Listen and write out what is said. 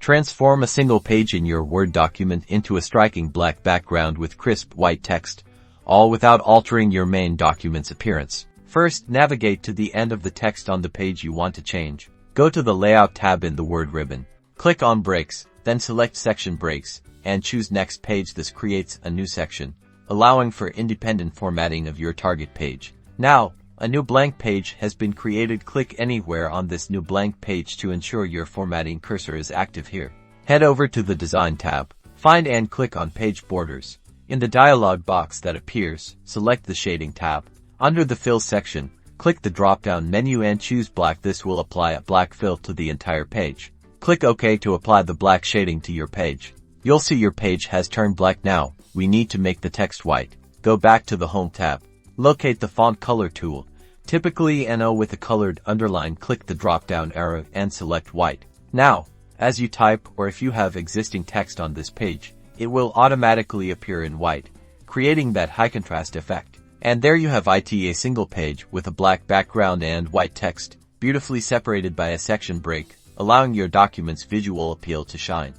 Transform a single page in your Word document into a striking black background with crisp white text, all without altering your main document's appearance. First, navigate to the end of the text on the page you want to change. Go to the Layout tab in the Word ribbon. Click on Breaks, then select Section Breaks, and choose Next Page. This creates a new section, allowing for independent formatting of your target page. Now, a new blank page has been created. Click anywhere on this new blank page to ensure your formatting cursor is active here. Head over to the Design tab, find and click on Page Borders. In the dialog box that appears, select the Shading tab. Under the Fill section, click the drop-down menu and choose Black. This will apply a black fill to the entire page. Click OK to apply the black shading to your page. You'll see your page has turned black. Now, we need to make the text white. Go back to the Home tab. Locate the Font Color tool. Typically NO with a colored underline. Click the drop-down arrow and select white. Now, as you type or if you have existing text on this page, it will automatically appear in white, creating that high contrast effect. And there you have it, a single page with a black background and white text, beautifully separated by a section break, allowing your document's visual appeal to shine.